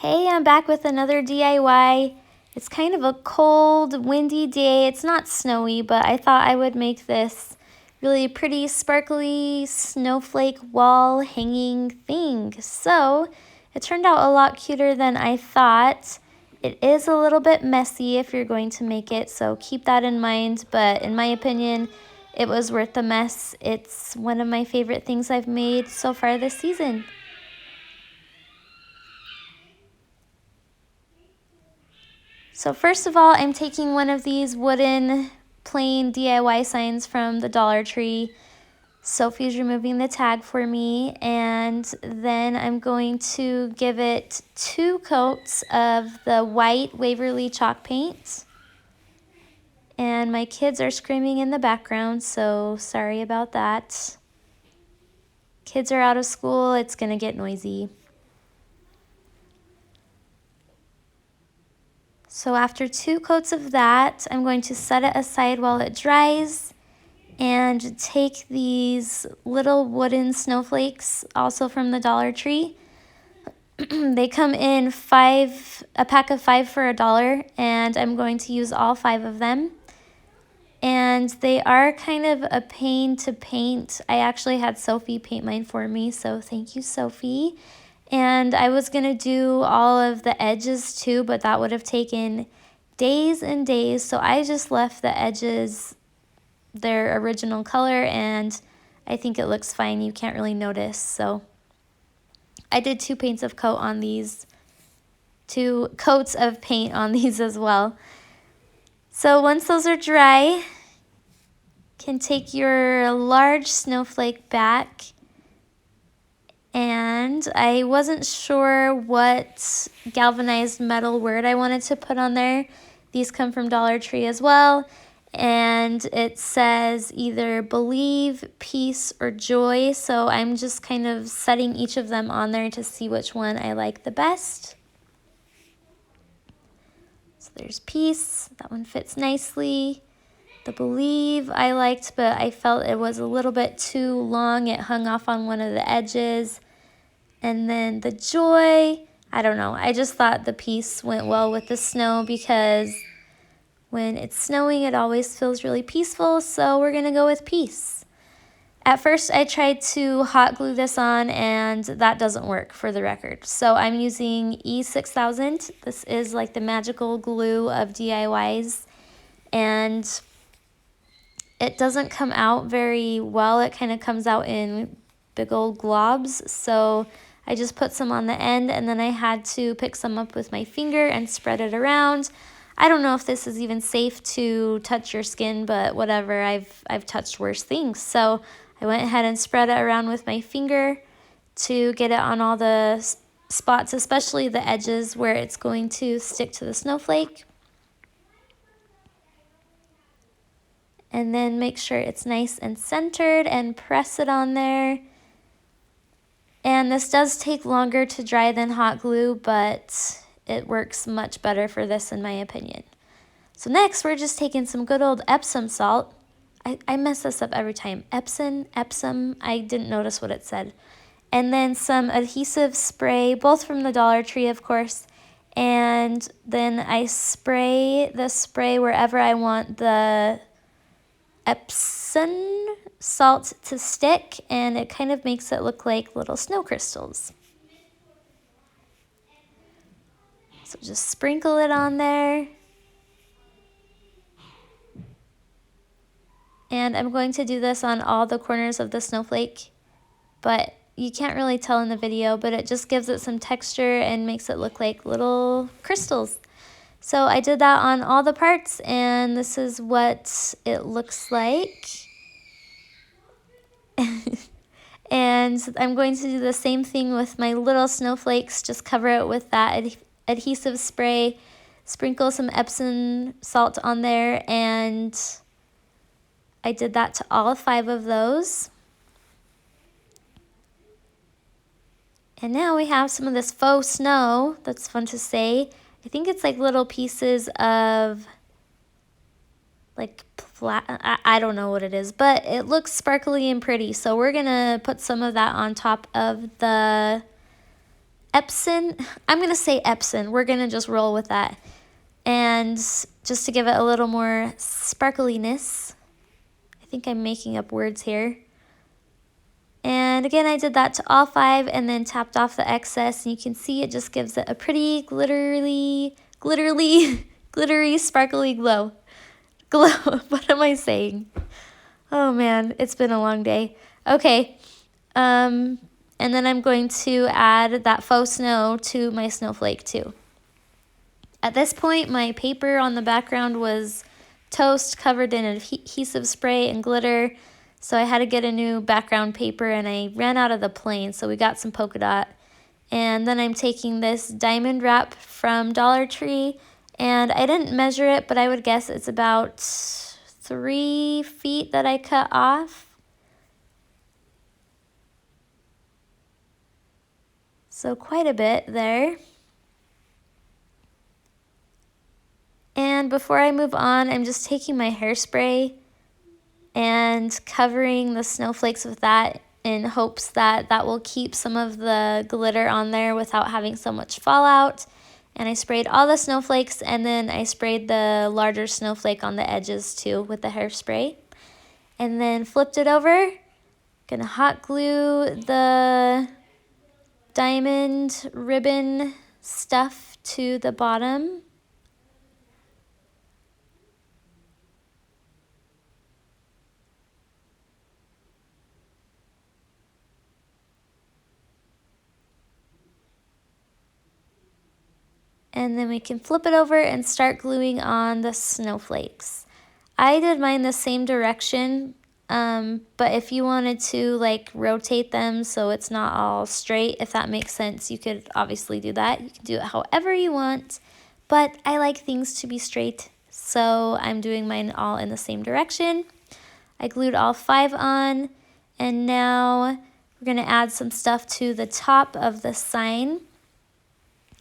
Hey, I'm back with another DIY. It's kind of a cold, windy day. It's not snowy, but I thought I would make this really pretty, sparkly snowflake wall hanging thing. So it turned out a lot cuter than I thought. It is a little bit messy if you're going to make it, so keep that in mind. But in my opinion, it was worth the mess. It's one of my favorite things I've made so far this season. So first of all, I'm taking one of these wooden plain DIY signs from the Dollar Tree. Sophie's removing the tag for me, and then I'm going to give it 2 coats of the white Waverly chalk paint. And my kids are screaming in the background, so sorry about that. Kids are out of school, it's gonna get noisy. So after 2 coats of that, I'm going to set it aside while it dries and take these little wooden snowflakes, also from the Dollar Tree. They come in a pack of 5 for $1, and I'm going to use all 5 of them. And they are kind of a pain to paint. I actually had Sophie paint mine for me, so thank you, Sophie. And I was going to do all of the edges too, but that would have taken days and days. So I just left the edges their original color, and I think it looks fine. You can't really notice. So I did 2 paints of coat on these, 2 coats of paint on these as well. So once those are dry, you can take your large snowflake back. And I wasn't sure what galvanized metal word I wanted to put on there. These come from Dollar Tree as well. And it says either believe, peace, or joy. So I'm just kind of setting each of them on there to see which one I like the best. So there's peace. That one fits nicely. The believe I liked, but I felt it was a little bit too long. It hung off on one of the edges. And then the joy, I don't know. I just thought the peace went well with the snow because when it's snowing, it always feels really peaceful. So we're going to go with peace. At first, I tried to hot glue this on, and that doesn't work, for the record. So I'm using E6000. This is like the magical glue of DIYs. And it doesn't come out very well. It kind of comes out in big old globs. So I just put some on the end, and then I had to pick some up with my finger and spread it around. I don't know if this is even safe to touch your skin, but whatever, I've touched worse things. So I went ahead and spread it around with my finger to get it on all the spots, especially the edges where it's going to stick to the snowflake. And then make sure it's nice and centered and press it on there. And this does take longer to dry than hot glue, but it works much better for this in my opinion. So next, we're just taking some good old Epsom salt. I mess this up every time. Epsom, I didn't notice what it said. And then some adhesive spray, both from the Dollar Tree, of course. And then I spray the spray wherever I want the Epsom salt to stick, and it kind of makes it look like little snow crystals. So just sprinkle it on there. And I'm going to do this on all the corners of the snowflake, but you can't really tell in the video, but it just gives it some texture and makes it look like little crystals. So I did that on all the parts, and this is what it looks like. And I'm going to do the same thing with my little snowflakes. Just cover it with that adhesive spray, sprinkle some Epsom salt on there, and I did that to all 5 of those. And now we have some of this faux snow. That's fun to say. I think it's like little pieces of like I don't know what it is, but it looks sparkly and pretty. So we're going to put some of that on top of the Epsom. I'm going to say Epsom. We're going to just roll with that. And just to give it a little more sparkliness. I think I'm making up words here. And again, I did that to all 5 and then tapped off the excess. And you can see it just gives it a pretty glittery, sparkly glow. What am I saying? Oh man, it's been a long day. Okay. And then I'm going to add that faux snow to my snowflake too. At this point, my paper on the background was toast, covered in adhesive spray and glitter. So I had to get a new background paper and I ran out of the plain, so we got some polka dot. And then I'm taking this diamond wrap from Dollar Tree, and I didn't measure it, but I would guess it's about 3 feet that I cut off. So quite a bit there. And before I move on, I'm just taking my hairspray and covering the snowflakes with that in hopes that that will keep some of the glitter on there without having so much fallout. And I sprayed all the snowflakes, and then I sprayed the larger snowflake on the edges too with the hairspray. And then flipped it over. Gonna hot glue the diamond ribbon stuff to the bottom. And then we can flip it over and start gluing on the snowflakes. I did mine the same direction, but if you wanted to like rotate them so it's not all straight, if that makes sense, you could obviously do that. You can do it however you want, but I like things to be straight, so I'm doing mine all in the same direction. I glued all 5 on, and now we're gonna add some stuff to the top of the sign.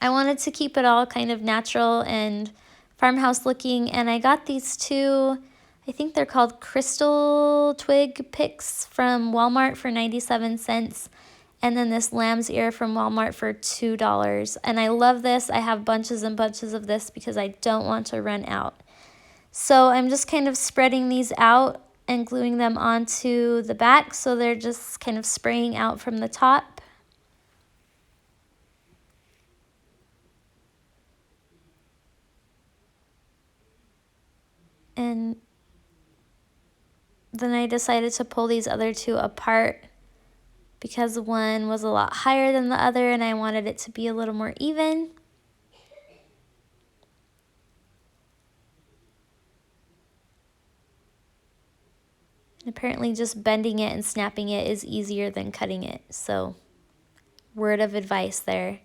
I wanted to keep it all kind of natural and farmhouse looking, and I got these 2, I think they're called crystal twig picks from Walmart for 97 cents, and then this lamb's ear from Walmart for $2. And I love this. I have bunches and bunches of this because I don't want to run out. So I'm just kind of spreading these out and gluing them onto the back, so they're just kind of spraying out from the top. And then I decided to pull these other 2 apart because one was a lot higher than the other and I wanted it to be a little more even. And apparently just bending it and snapping it is easier than cutting it. So, word of advice there.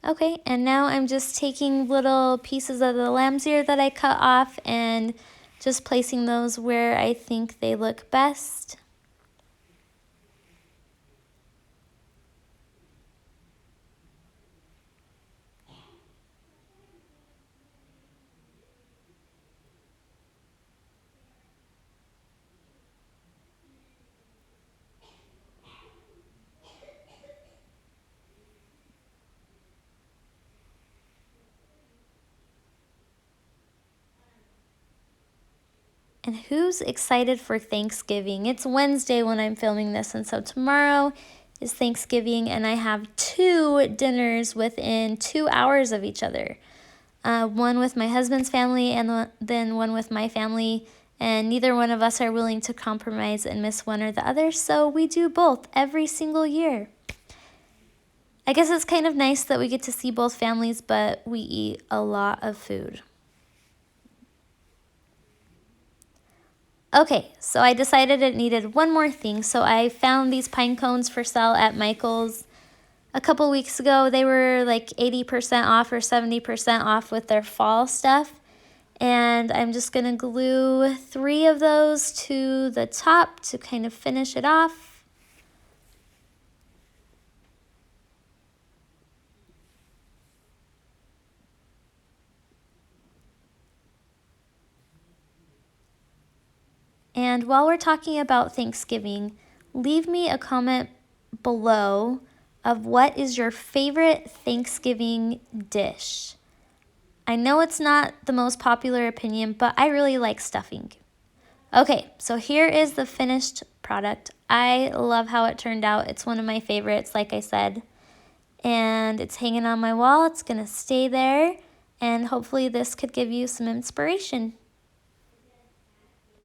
Okay, and now I'm just taking little pieces of the lamb's ear that I cut off and just placing those where I think they look best. And who's excited for Thanksgiving? It's Wednesday when I'm filming this, and so tomorrow is Thanksgiving, and I have 2 dinners within 2 hours of each other. One with my husband's family and then one with my family, and neither one of us are willing to compromise and miss one or the other, so we do both every single year. I guess it's kind of nice that we get to see both families, but we eat a lot of food. Okay, so I decided it needed one more thing. So I found these pine cones for sale at Michael's a couple weeks ago. They were like 80% off or 70% off with their fall stuff. And I'm just gonna glue 3 of those to the top to kind of finish it off. And while we're talking about Thanksgiving, leave me a comment below of what is your favorite Thanksgiving dish. I know it's not the most popular opinion, but I really like stuffing. Okay, so here is the finished product. I love how it turned out. It's one of my favorites, like I said. And it's hanging on my wall. It's gonna stay there. And hopefully this could give you some inspiration.